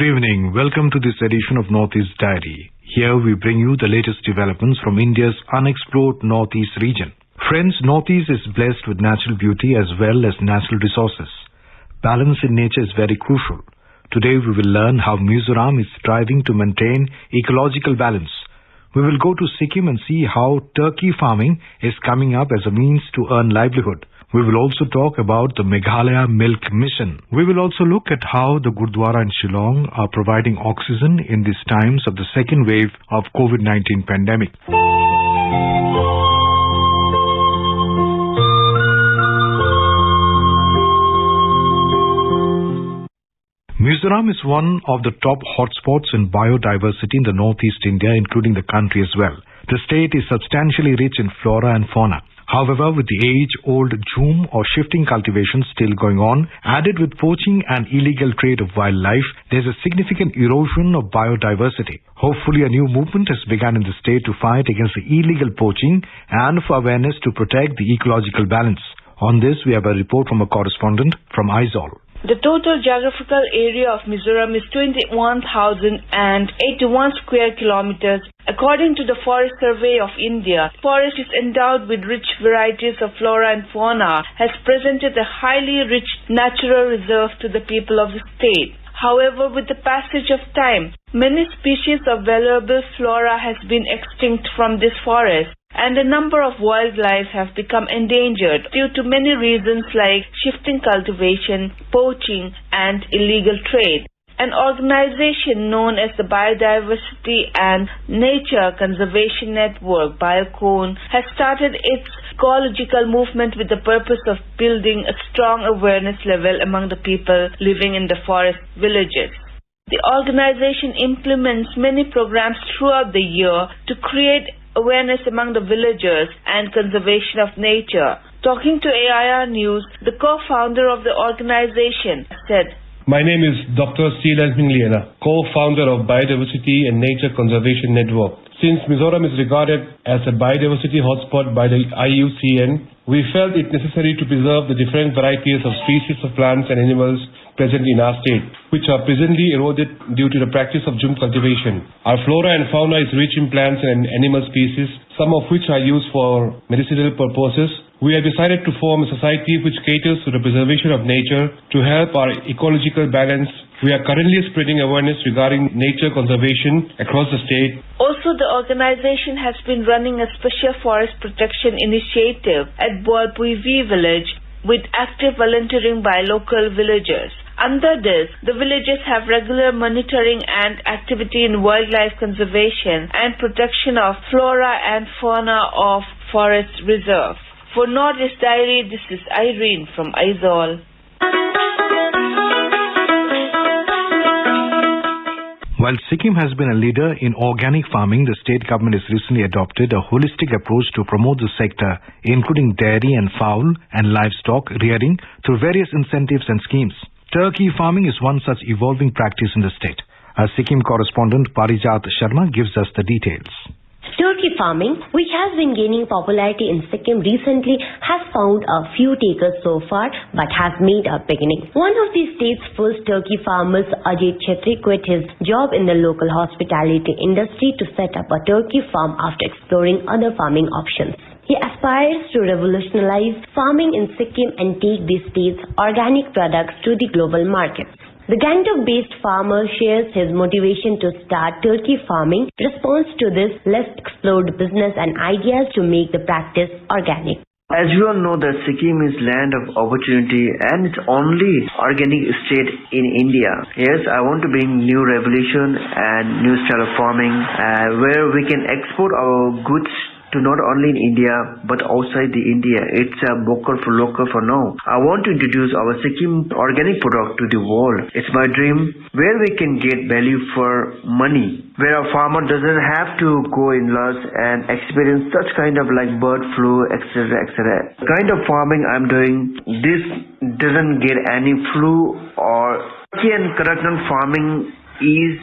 Good evening. Welcome to this edition of Northeast Diary. Here we bring you the latest developments from India's unexplored Northeast region. Friends, Northeast is blessed with natural beauty as well as natural resources. Balance in nature is very crucial. Today we will learn how Mizoram is striving to maintain ecological balance. We will go to Sikkim and see how turkey farming is coming up as a means to earn livelihood. We will also talk about the Meghalaya Milk Mission. We will also look at how the Gurdwara in Shillong are providing oxygen in these times of the second wave of COVID-19 pandemic. Mizoram is one of the top hotspots in biodiversity in the northeast India, including the country as well. The state is substantially rich in flora and fauna. However, with the age-old zoom or shifting cultivation still going on, added with poaching and illegal trade of wildlife, there is a significant erosion of biodiversity. Hopefully, a new movement has begun in the state to fight against the illegal poaching and for awareness to protect the ecological balance. On this, we have a report from a correspondent from Aizawl. The total geographical area of Mizoram is 21,081 square kilometers. According to the Forest Survey of India, the forest is endowed with rich varieties of flora and fauna, has presented a highly rich natural reserve to the people of the state. However, with the passage of time, many species of valuable flora has been extinct from this forest, and a number of wildlife have become endangered due to many reasons like shifting cultivation, poaching, and illegal trade. An organization known as the Biodiversity and Nature Conservation Network, BioCone, has started its ecological movement with the purpose of building a strong awareness level among the people living in the forest villages. The organization implements many programs throughout the year to create awareness among the villagers and conservation of nature. Talking to AIR News, the co-founder of the organization said, "My name is Dr. Seelan Mingliana, co-founder of Biodiversity and Nature Conservation Network. Since Mizoram is regarded as a biodiversity hotspot by the IUCN, we felt it necessary to preserve the different varieties of species of plants and animals present in our state, which are presently eroded due to the practice of zoom cultivation. Our flora and fauna is rich in plants and animal species, some of which are used for medicinal purposes. We have decided to form a society which caters to the preservation of nature to help our ecological balance. We are currently spreading awareness regarding nature conservation across the state." Also, the organization has been running a special forest protection initiative at Boalpuivi village with active volunteering by local villagers. Under this, the villages have regular monitoring and activity in wildlife conservation and protection of flora and fauna of forest reserve. For Northeast Diary, this is Irene from Aizawl. While Sikkim has been a leader in organic farming, the state government has recently adopted a holistic approach to promote the sector, including dairy and fowl and livestock rearing through various incentives and schemes. Turkey farming is one such evolving practice in the state. Our Sikkim correspondent Parijat Sharma gives us the details. Turkey farming, which has been gaining popularity in Sikkim recently, has found a few takers so far but has made a beginning. One of the state's first turkey farmers, Ajay Chetri, quit his job in the local hospitality industry to set up a turkey farm after exploring other farming options. He aspires to revolutionize farming in Sikkim and take the state's organic products to the global markets. The Gangtok-based farmer shares his motivation to start turkey farming, responds to this less explored business and ideas to make the practice organic. As you all know that Sikkim is land of opportunity and it's only organic state in India. Yes, I want to bring new revolution and new style of farming where we can export our goods to not only in India but outside the India. It's a vocal for local for now. I want to introduce our Sikkim organic product to the world. It's my dream where we can get value for money, where a farmer doesn't have to go in loss and experience such kind of like bird flu, etc., etc. The kind of farming I'm doing, this doesn't get any flu or turkey and Karaknan farming is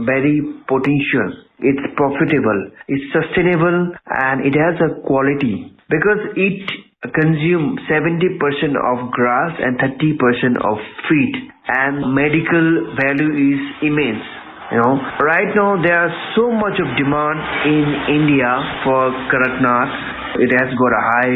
very potential. It's profitable, it's sustainable, and it has a quality because it consume 70% of grass and 30% of feed, and medical value is immense. Right now there are so much of demand in India for Karaknat. It has got a high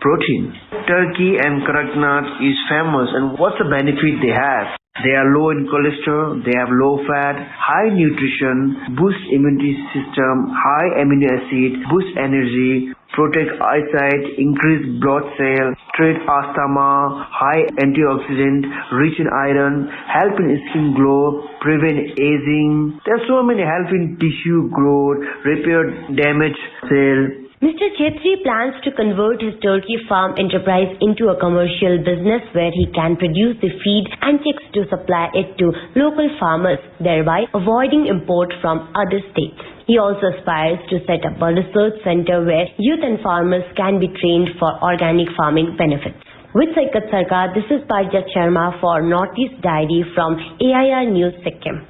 protein. Turkey and Karaknat is famous, and what's the benefit they have? They are low in cholesterol, they have low fat, high nutrition, boost immunity system, high amino acid, boost energy, protect eyesight, increase blood cell, treat asthma, high antioxidant, rich in iron, help in skin glow, prevent aging. There are so many help in tissue growth, repair damaged cell. Mr. Chetri plans to convert his turkey farm enterprise into a commercial business where he can produce the feed and chicks to supply it to local farmers, thereby avoiding import from other states. He also aspires to set up a research center where youth and farmers can be trained for organic farming benefits. With Saikat Sarkar, this is Parijat Sharma for Northeast Diary from AIR News Sikkim.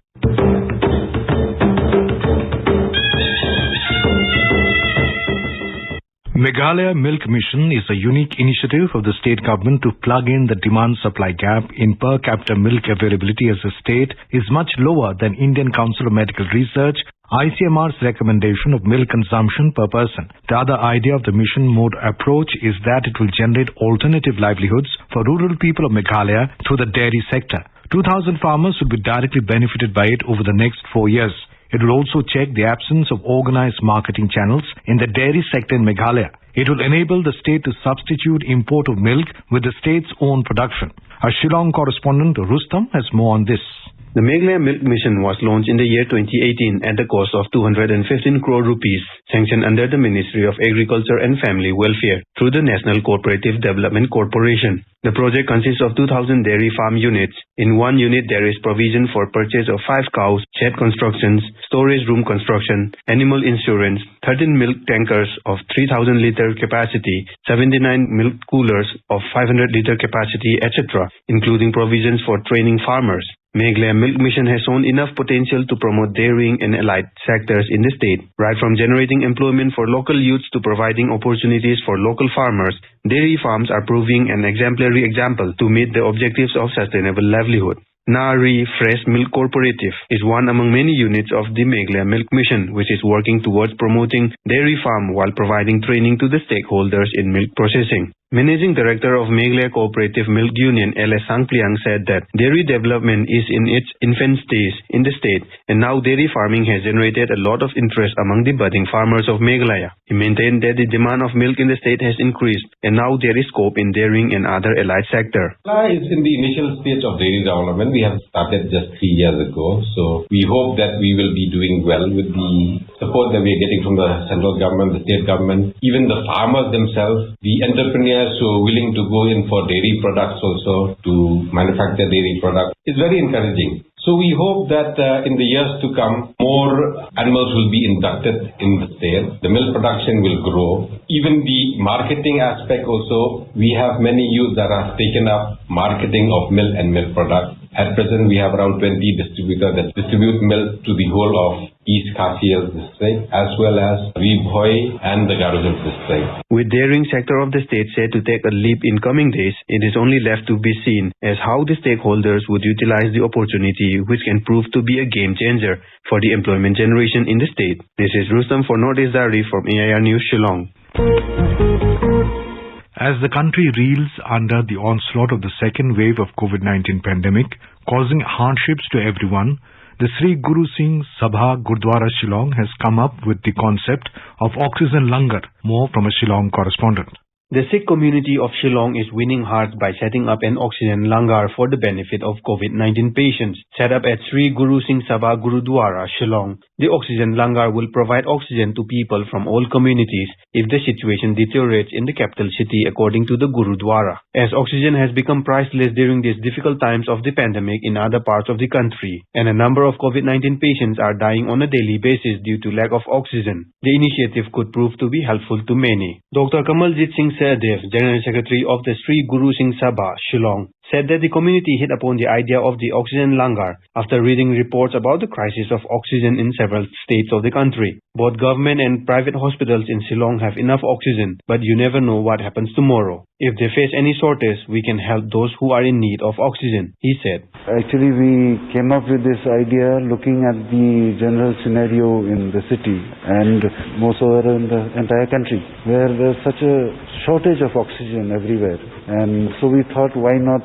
Meghalaya Milk Mission is a unique initiative of the state government to plug in the demand-supply gap in per capita milk availability, as the state is much lower than Indian Council of Medical Research, ICMR's recommendation of milk consumption per person. The other idea of the mission mode approach is that it will generate alternative livelihoods for rural people of Meghalaya through the dairy sector. 2,000 farmers will be directly benefited by it over the next 4 years. It will also check the absence of organized marketing channels in the dairy sector in Meghalaya. It will enable the state to substitute import of milk with the state's own production. Our Shillong correspondent Rustam has more on this. The Meghalaya Milk Mission was launched in the year 2018 at the cost of 215 crore rupees, sanctioned under the Ministry of Agriculture and Family Welfare through the National Cooperative Development Corporation. The project consists of 2,000 dairy farm units. In one unit, there is provision for purchase of 5 cows, shed constructions, storage room construction, animal insurance, 13 milk tankers of 3,000 liter capacity, 79 milk coolers of 500 liter capacity, etc., including provisions for training farmers. Meghalaya Milk Mission has shown enough potential to promote dairying and allied sectors in the state. Right from generating employment for local youths to providing opportunities for local farmers, dairy farms are proving an exemplary example to meet the objectives of sustainable livelihood. Nari Fresh Milk Cooperative is one among many units of the Meghalaya Milk Mission, which is working towards promoting dairy farm while providing training to the stakeholders in milk processing. Managing Director of Meghalaya Cooperative Milk Union, L.S. Sangpliang, said that dairy development is in its infant stage in the state, and now dairy farming has generated a lot of interest among the budding farmers of Meghalaya. He maintained that the demand of milk in the state has increased, and now there is scope in dairying and other allied sector. Meghalaya is in the initial stage of dairy development. We have started just 3 years ago, so we hope that we will be doing well with the support that we are getting from the central government, the state government, even the farmers themselves, the entrepreneurs who are willing to go in for dairy products also to manufacture dairy products. It's very encouraging. So we hope that in the years to come, more animals will be inducted in the state. The milk production will grow. Even the marketing aspect also, we have many youth that have taken up marketing of milk and milk products. At present, we have around 20 distributors that distribute milk to the whole of East Khasias district as well as Ribhoi and the Garo Hills district. With dairying sector of the state set to take a leap in coming days, it is only left to be seen as how the stakeholders would utilize the opportunity, which can prove to be a game changer for the employment generation in the state. This is Rustam for Northeast Diary from AIR News Shillong. As the country reels under the onslaught of the second wave of COVID-19 pandemic, causing hardships to everyone, the Sri Guru Singh Sabha Gurdwara Shillong has come up with the concept of oxygen langar. More from a Shillong correspondent. The Sikh community of Shillong is winning hearts by setting up an oxygen langar for the benefit of COVID-19 patients. Set up at Sri Guru Singh Sabha Gurudwara, Shillong, the oxygen langar will provide oxygen to people from all communities if the situation deteriorates in the capital city, according to the Gurudwara. As oxygen has become priceless during these difficult times of the pandemic in other parts of the country, and a number of COVID-19 patients are dying on a daily basis due to lack of oxygen, the initiative could prove to be helpful to many. Dr. Kamaljit Singh Sahdev, General Secretary of the Sri Guru Singh Sabha, Shillong, said that the community hit upon the idea of the oxygen langar after reading reports about the crisis of oxygen in several states of the country. Both government and private hospitals in Shillong have enough oxygen, but you never know what happens tomorrow. If they face any shortage, we can help those who are in need of oxygen, he said. Actually, we came up with this idea looking at the general scenario in the city and most over in the entire country, where there's such a shortage of oxygen everywhere. And so we thought, why not,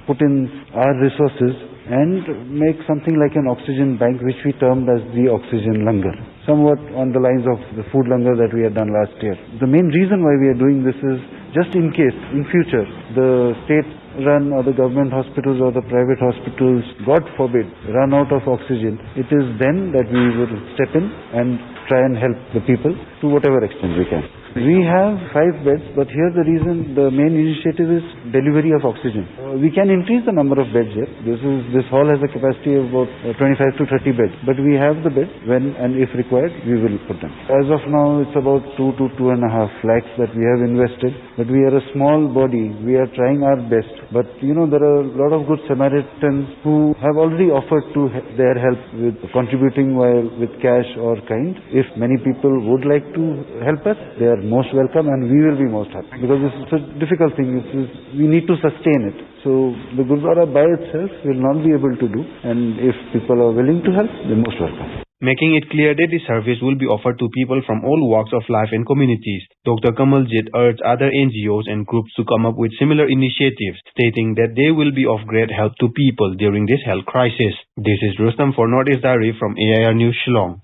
put in our resources and make something like an oxygen bank, which we termed as the oxygen langar, somewhat on the lines of the food langar that we had done last year. The main reason why we are doing this is just in case, in future, the state-run or the government hospitals or the private hospitals, God forbid, run out of oxygen, it is then that we will step in and try and help the people to whatever extent we can. We have 5 beds, but here the main initiative is delivery of oxygen. We can increase the number of beds here. This hall has a capacity of about 25 to 30 beds, but we have the beds. When and if required, we will put them. As of now, it's about 2 to 2.5 lakhs that we have invested, but we are a small body. We are trying our best, but there are a lot of good Samaritans who have already offered to their help with contributing with cash or kind. If many people would like to help us, they are most welcome, and we will be most happy, because this is a difficult thing. We need to sustain it. So the Gurdwara by itself will not be able to do, and if people are willing to help, they're most welcome. Making it clear that the service will be offered to people from all walks of life and communities, Dr. Kamaljit urged other NGOs and groups to come up with similar initiatives, stating that they will be of great help to people during this health crisis. This is Rustam for Northeast Diary from AIR News Shillong.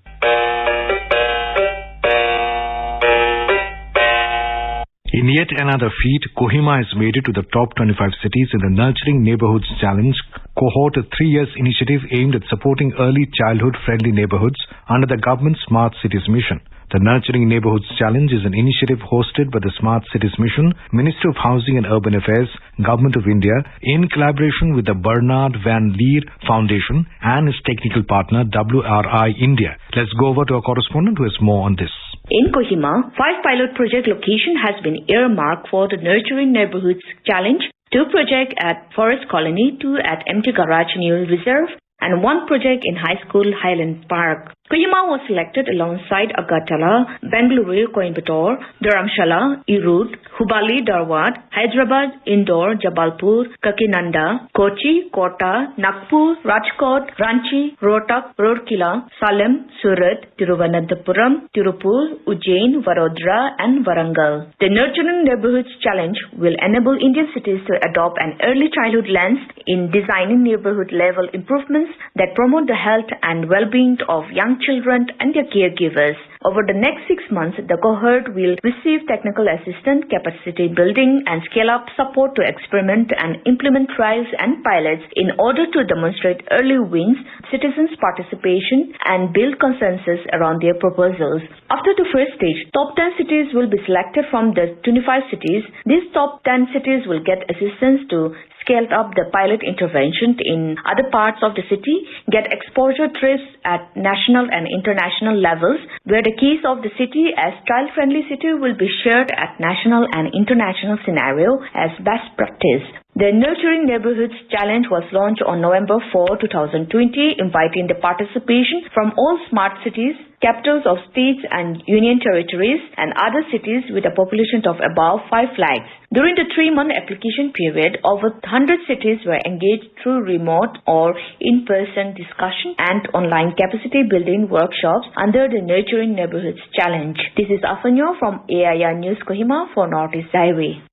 In yet another feat, Kohima has made it to the top 25 cities in the Nurturing Neighborhoods Challenge cohort, a 3 years initiative aimed at supporting early childhood-friendly neighborhoods under the government's Smart Cities Mission. The Nurturing Neighborhoods Challenge is an initiative hosted by the Smart Cities Mission, Ministry of Housing and Urban Affairs, Government of India, in collaboration with the Bernard Van Leer Foundation and its technical partner WRI India. Let's go over to our correspondent who has more on this. In Kohima, 5 pilot project location has been earmarked for the Nurturing Neighborhoods Challenge, 2 projects at Forest Colony, 2 at Empty Garage New Reserve, and 1 project in High School Highland Park. Kohima was selected alongside Agartala, Bengaluru, Coimbatore, Dharamshala, Erode, Hubali, Dharwad, Hyderabad, Indore, Jabalpur, Kakinada, Kochi, Kota, Nagpur, Rajkot, Ranchi, Rohtak, Rourkela, Salem, Surat, Tiruvananthapuram, Tirupur, Ujjain, Vadodara, and Warangal. The Nurturing Neighborhoods Challenge will enable Indian cities to adopt an early childhood lens in designing neighborhood-level improvements that promote the health and well-being of young children and their caregivers. Over the next 6 months, the cohort will receive technical assistance, capacity building, and scale-up support to experiment and implement trials and pilots in order to demonstrate early wins, citizens' participation, and build consensus around their proposals. After the first stage, top 10 cities will be selected from the 25 cities. These top 10 cities will get assistance to scale up the pilot intervention in other parts of the city, get exposure trips at national and international levels, where the keys of the city as child-friendly city will be shared at national and international scenario as best practice. The Nurturing Neighborhoods Challenge was launched on November 4, 2020, inviting the participation from all smart cities, capitals of states and union territories, and other cities with a population of above 5 lakhs. During the 3-month application period, over 100 cities were engaged through remote or in-person discussion and online capacity building workshops under the Nurturing Neighborhoods Challenge. This is Afanyo from AIR News Kohima for Northeast Highway.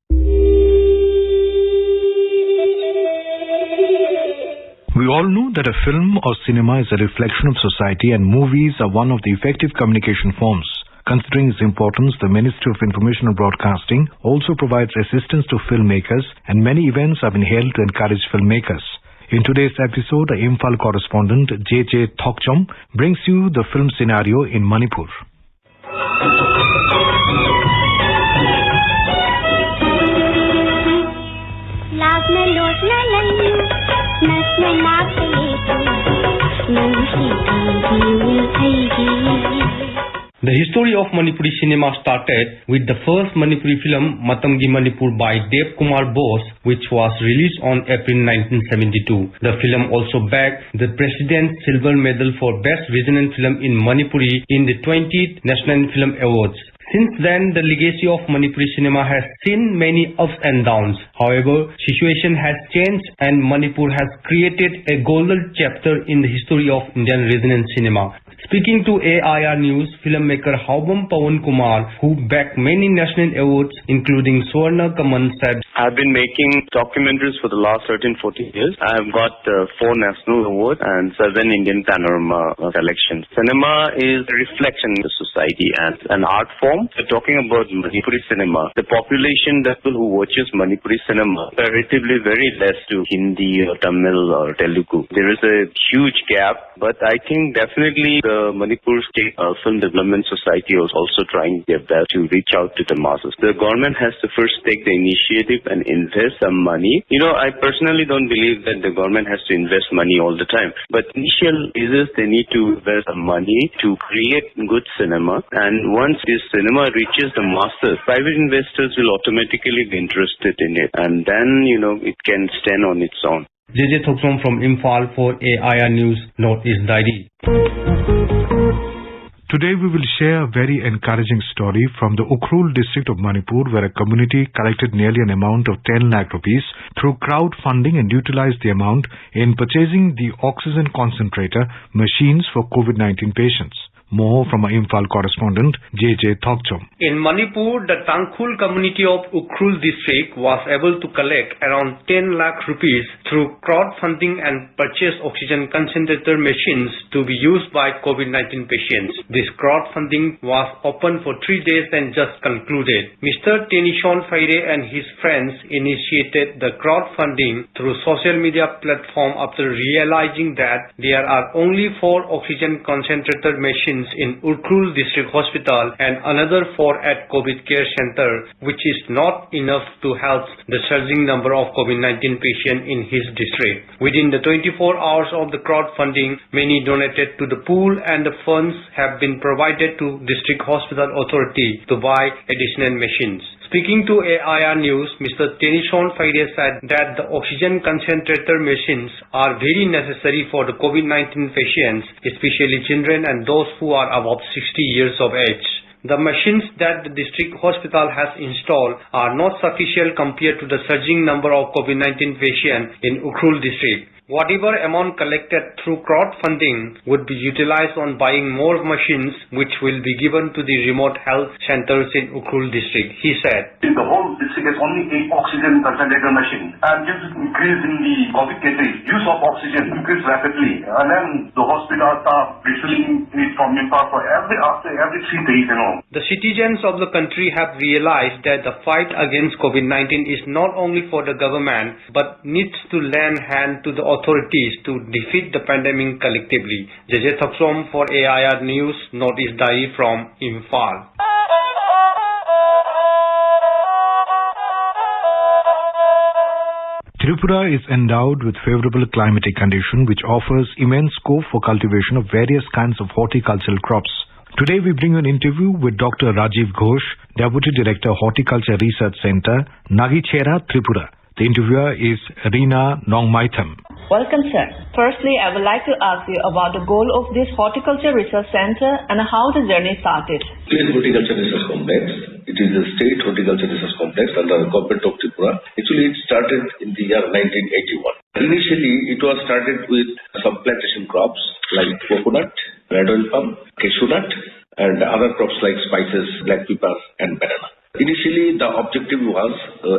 We all know that a film or cinema is a reflection of society, and movies are one of the effective communication forms. Considering its importance, the Ministry of Information and Broadcasting also provides assistance to filmmakers, and many events have been held to encourage filmmakers. In today's episode, the Imphal correspondent JJ Thokchom brings you the film scenario in Manipur. The history of Manipuri cinema started with the first Manipuri film Matamgi Manipur by Dev Kumar Bose, which was released on April 1972. The film also bagged the President's Silver Medal for Best Regional Film in Manipuri in the 20th National Film Awards. Since then, the legacy of Manipuri cinema has seen many ups and downs. However, situation has changed and Manipur has created a golden chapter in the history of Indian regional cinema. Speaking to AIR News, filmmaker Haubam Pawan Kumar, who bagged many national awards including Swarna Kaman, said, I've been making documentaries for the last 13-14 years. I've got 4 national awards and 7 Indian Panorama selections. Cinema is a reflection of the society and an art form. We're talking about Manipuri cinema. The population people who watches Manipuri cinema comparatively very less to Hindi or Tamil or Telugu. There is a huge gap, but I think definitely the Manipur State Film Development Society is also trying their best to reach out to the masses. The government has to first take the initiative and invest some money. I personally don't believe that the government has to invest money all the time. But initial is they need to invest some money to create good cinema. And once this cinema reaches the masses, private investors will automatically be interested in it. And then, it can stand on its own. JJ Thoksom from Imphal for AIR News Northeast Diary. Today we will share a very encouraging story from the Ukhrul district of Manipur, where a community collected nearly an amount of 10 lakh rupees through crowdfunding and utilized the amount in purchasing the oxygen concentrator machines for COVID-19 patients. More from our Imphal correspondent JJ Thokchom. In Manipur, the Tangkhul community of Ukhrul district was able to collect around 10 lakh rupees through crowdfunding and purchase oxygen concentrator machines to be used by COVID-19 patients. This crowdfunding was open for 3 days and just concluded. Mr. Tenishon Faire and his friends initiated the crowdfunding through social media platform after realizing that there are only 4 oxygen concentrator machines in Ukhrul District Hospital and another 4 at COVID Care Center, which is not enough to help the surging number of COVID-19 patients in his district. Within the 24 hours of the crowdfunding, many donated to the pool and the funds have been provided to District Hospital Authority to buy additional machines. Speaking to AIR News, Mr. Tenishon Faide said that the oxygen concentrator machines are very necessary for the COVID-19 patients, especially children and those who are above 60 years of age. The machines that the district hospital has installed are not sufficient compared to the surging number of COVID-19 patients in Ukhrul district. Whatever amount collected through crowdfunding would be utilized on buying more machines, which will be given to the remote health centers in Ukhrul district, he said. The whole district has only 8 oxygen concentrator machines, and due to increase in the COVID cases, use of oxygen increased rapidly, and then the hospital staff refilling it from Imphal for after every 3 days. The citizens of the country have realized that the fight against COVID-19 is not only for the government, but needs to lend hand to the authorities to defeat the pandemic collectively. JJ Thoksom for AIR News, Northeast Diary from Imphal. Tripura is endowed with favorable climatic condition which offers immense scope for cultivation of various kinds of horticultural crops. Today we bring you an interview with Dr. Rajiv Ghosh, Deputy Director Horticulture Research Center, Nagichera, Tripura. The interviewer is Reena Nongmaitham. Welcome, sir. Firstly, I would like to ask you about the goal of this Horticulture Research Center and how the journey started. State Horticulture Research Complex. It is a state horticulture research complex under the government of Tripura. Actually, it started in the year 1981. Initially, it was started with some plantation crops like coconut, red oil palm, cashew nut, and other crops like spices, black pepper, and banana. Initially, the objective was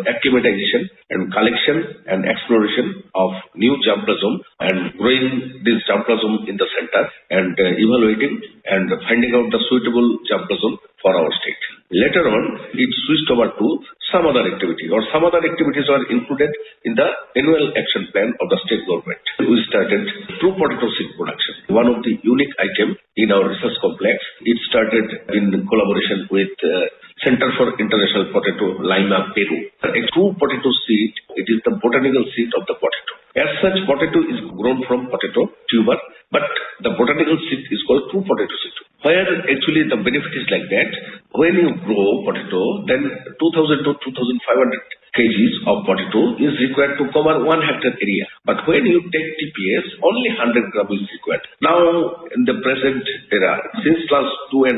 acclimatization and collection and exploration of new germplasm and growing this germplasm in the center and evaluating and finding out the suitable germplasm for our state. Later on, it switched over to some other activity, or some other activities are included in the annual action plan of the state government. We started true potato seed production. One of the unique items in our research complex, it started in collaboration with Center for International Potato, Lima, Peru. A true potato seed, it is the botanical seed of the potato. As such, potato is grown from potato tuber, but the botanical seed is called true potato seed. where actually the benefit is like that. When you grow potato, then 2,000 to 2,500 kgs of potato is required to cover 1 hectare area. But when you take TPS, only 100 gram is required. Now, in the present era, since last 2.5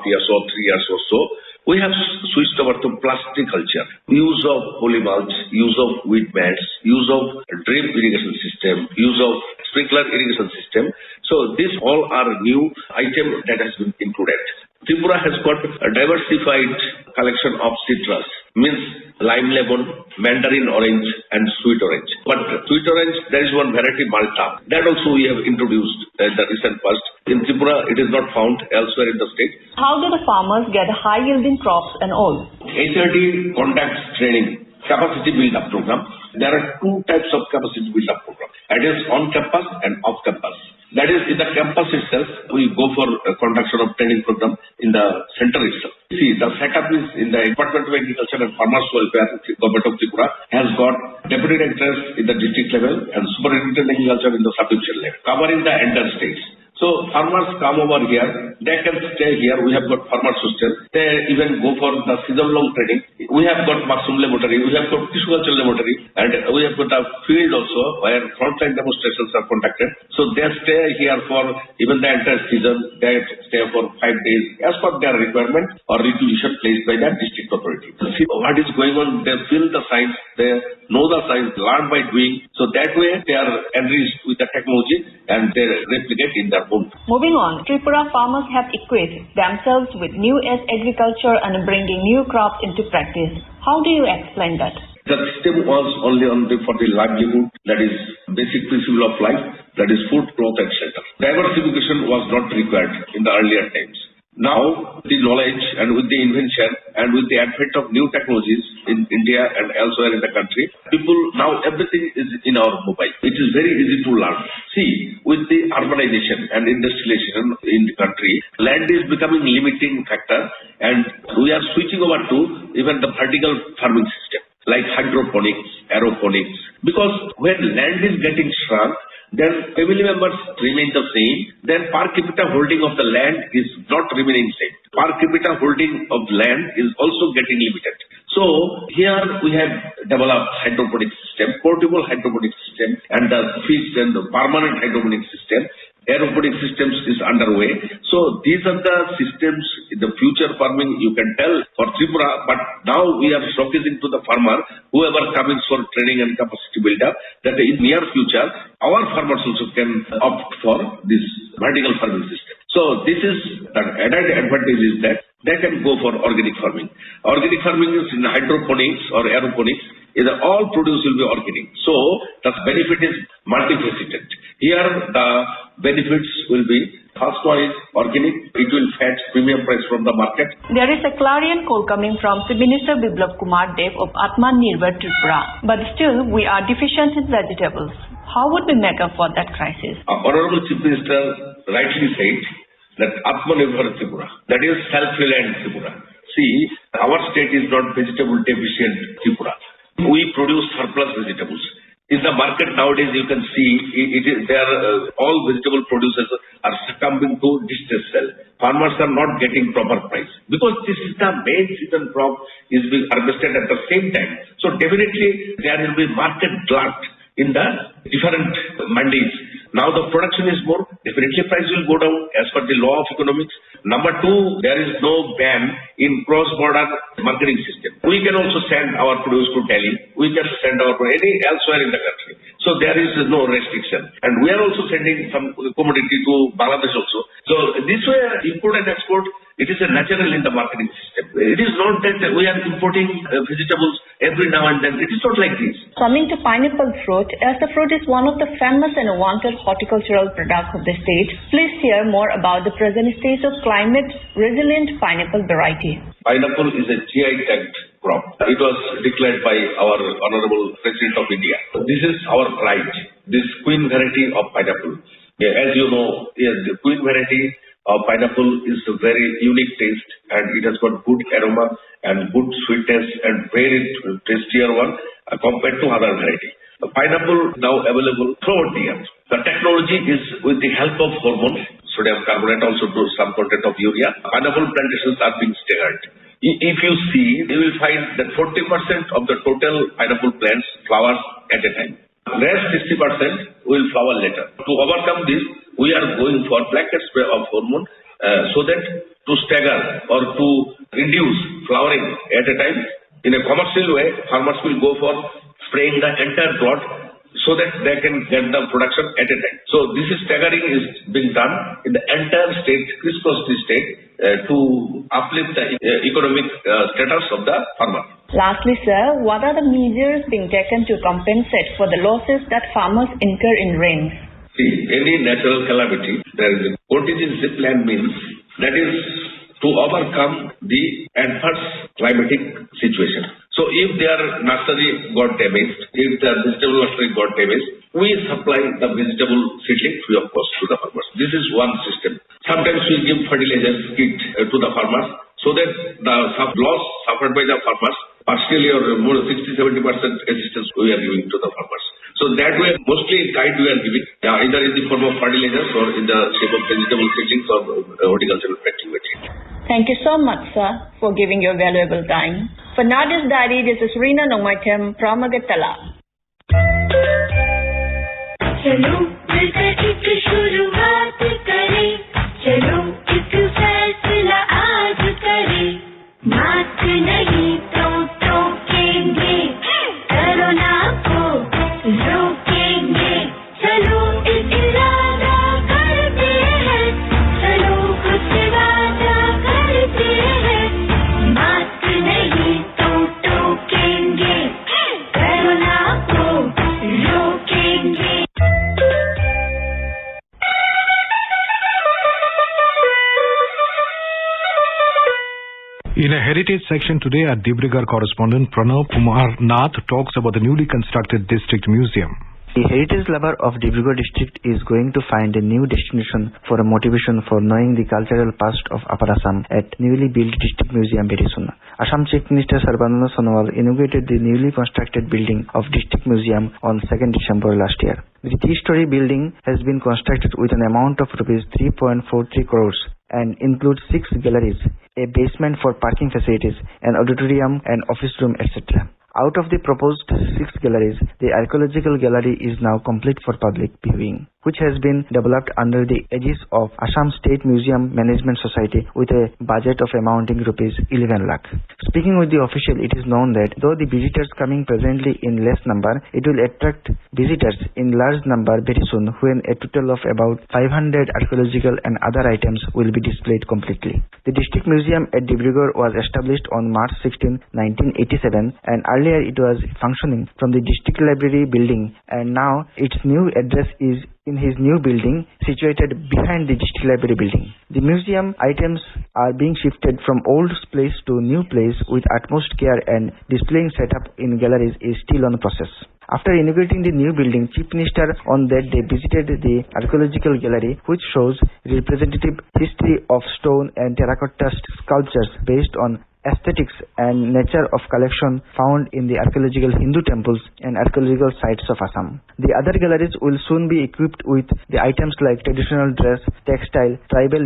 years or 3 years or so, we have switched over to plastic culture. Use of poly mulch, use of weed mats, use of drip irrigation system, use of sprinkler irrigation system. So these all are new items that has been included. Tripura has got a diversified collection of citrus, means lime lemon, mandarin orange and sweet orange. But sweet orange, there is one variety Malta. That also we have introduced in the recent past. In Tripura, it is not found elsewhere in the state. How do the farmers get high yielding crops and all? HRD conducts training, capacity build-up program. There are two types of capacity build-up program. That is on campus and off campus. That is, in the campus itself, we go for a conduction of training program in the center itself. See, the setup is in the Department of Agriculture and Farmers Welfare, Government of Tripura has got deputy directors in the district level and superintendent agriculture in the sub-division level, covering the entire states. So farmers come over here, they can stay here. We have got farmers hostel. They even go for the season-long training. We have got mushroom laboratory, we have got tissue culture laboratory, and we have got a field also where frontline demonstrations are conducted. So they stay here for even the entire season. They stay for 5 days as per their requirement or requisition placed by the district authority. See what is going on. They feel the science, they know the science, learn by doing. So that way they are enriched with the technology and they replicate in their own. Moving on, Tripura farmers have equipped themselves with new age agriculture and bringing new crops into practice. How do you explain that? The system was only for the livelihood, that is basic principle of life, that is food, cloth, etc. Diversification was not required in the earlier times. Now, with the knowledge and with the invention and with the advent of new technologies in India and elsewhere in the country, people now everything is in our mobile. It is very easy to learn. See, with the urbanization and industrialization in the country, land is becoming limiting factor and we are switching over to even the vertical farming system like hydroponics, aeroponics. Because when land is getting shrunk, then family members remain the same, then per capita holding of the land is not remaining same. Per capita holding of land is also getting limited. So here we have developed hydroponic system, portable hydroponic system, and the fixed and the permanent hydroponic system. Aeroponic systems is underway. So these are the systems in the future farming you can tell for Tripura, but now we are showcasing to the farmer, whoever comes for training and capacity build-up, that in near future, our farmers also can opt for this vertical farming system. So this is the added advantage is that they can go for organic farming. Organic farming is in hydroponics or aeroponics. Either all produce will be organic. So the benefit is multifaceted. Here the benefits will be, first one is organic. It will fetch premium price from the market. There is a clarion call coming from Chief Minister Biplab Kumar Dev of Atmanirbhar Tripura. But still we are deficient in vegetables. How would we make up for that crisis? Honorable Chief Minister rightly said that Atmanirbhar Tripura, that is self-reliant Tripura. See, our state is not vegetable deficient Tripura. We produce surplus vegetables. In the market nowadays, you can see all vegetable producers are succumbing to distress sell. Farmers are not getting proper price because this is the main season crop is being harvested at the same time. So definitely there will be market glut in the different mandis. Now the production is more, definitely price will go down as per the law of economics. Number two, there is no ban in cross-border marketing system. We can also send our produce to Delhi. We can send our any elsewhere in the country. So there is no restriction. And we are also sending some commodity to Bangladesh also. So this way, import and export, it is a natural in the marketing system. It is not that we are importing vegetables every now and then. It is not like this. Coming to pineapple fruit, as the fruit is one of the famous and wanted horticultural products of the state, please share more about the present state of climate-resilient pineapple variety. Pineapple is a GI tagged crop. It was declared by our Honorable President of India. This is our pride, this queen variety of pineapple. As you know, the queen variety of pineapple is a very unique taste and it has got good aroma and good sweetness and very tastier one compared to other variety. The pineapple now available throughout the year. The technology is with the help of hormones. sodium carbonate, also to some content of urea. Pineapple plantations are being staggered. If you see, you will find that 40% of the total pineapple plants flowers at a time. Rest 60% will flower later. To overcome this, we are going for blanket spray of hormone so that to stagger or to reduce flowering at a time. In a commercial way, farmers will go for spraying the entire plot so that they can get the production at a time. So this staggering is being done in the entire state, crisscross the state, to uplift the economic status of the farmer. Lastly, sir, what are the measures being taken to compensate for the losses that farmers incur in rains? See, any natural calamity, there is a contingency plan means that is to overcome the adverse climatic situation. So if their nursery got damaged, if their vegetable nursery got damaged, we supply the vegetable seedling free of cost to the farmers. This is one system. Sometimes we give fertilizer kit to the farmers so that the loss suffered by the farmers, partially or more 60-70% assistance we are giving to the farmers. So that way, mostly in kind we are giving, either in the form of fertilizers or in the shape of vegetable seedlings or horticultural packing material. Thank you so much, sir, for giving your valuable time. For Nadi's Diary, this is Reena Nongmaitem from Agatala. चलो मिलकर एक शुरुआत करें, चलो एक फैसला आज करें, मास्क नहीं तो टोकेंगे, कोरोना को रोकेंगे, चलो एक इरादा करते हैं, चलो कुछ वादा करते हैं, मास्क नहीं तो टोकेंगे, कोरोना को रोकेंगे. In a heritage section today, our Debrigo correspondent Pranav Kumar Nath talks about the newly constructed district museum. The heritage lover of Debrigo district is going to find a new destination for a motivation for knowing the cultural past of Upper Assam at newly built district museum very soon. Assam Chief Minister Sarbananda Sonowal inaugurated the newly constructed building of district museum on 2nd December last year. The three-story building has been constructed with an amount of Rs 3.43 crores and includes 6 galleries, a basement for parking facilities, an auditorium, an office room, etc. Out of the proposed 6 galleries, the archaeological gallery is now complete for public viewing, which has been developed under the aegis of Assam State Museum Management Society with a budget of amounting Rs 11 lakh. Speaking with the official, it is known that though the visitors coming presently in less number, it will attract visitors in large number very soon when a total of about 500 archaeological and other items will be displayed completely. The district museum at Debrigo was established on March 16, 1987 and earlier it was functioning from the district library building and now its new address is in his new building situated behind the district library building. The museum items are being shifted from old place to new place with utmost care and displaying setup in galleries is still on process. After inaugurating the new building, Chief Minister on that day visited the archaeological gallery which shows representative history of stone and terracotta sculptures based on aesthetics and nature of collection found in the archaeological Hindu temples and archaeological sites of Assam. The other galleries will soon be equipped with the items like traditional dress, textile, tribal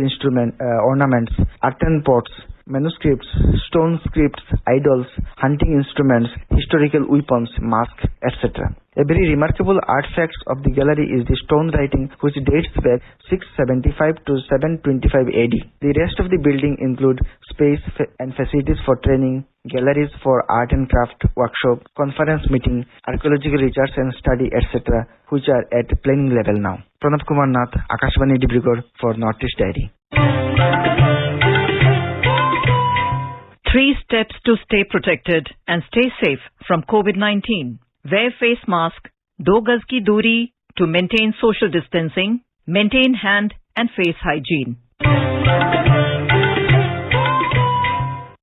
ornaments, earthen pots, manuscripts, stone scripts, idols, hunting instruments, historical weapons, masks, etc. A very remarkable artifact of the gallery is the stone writing which dates back 675 to 725 AD. The rest of the building include space and facilities for training, galleries for art and craft workshop, conference meeting, archaeological research and study, etc., which are at planning level now. Pranav Kumar Nath, Akashvani Debrigo for Northeast Diary. 3 steps to stay protected and stay safe from COVID-19. Wear face mask, 2 gaz ki duri to maintain social distancing, maintain hand and face hygiene.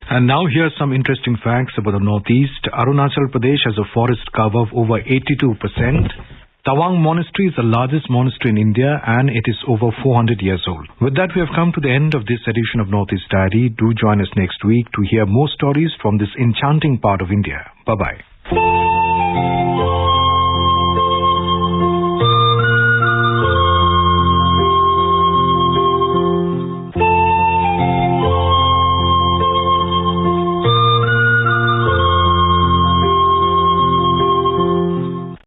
And now here's some interesting facts about the Northeast. Arunachal Pradesh has a forest cover of over 82%. Tawang Monastery is the largest monastery in India and it is over 400 years old. With that, we have come to the end of this edition of Northeast Diary. Do join us next week to hear more stories from this enchanting part of India. Bye-bye.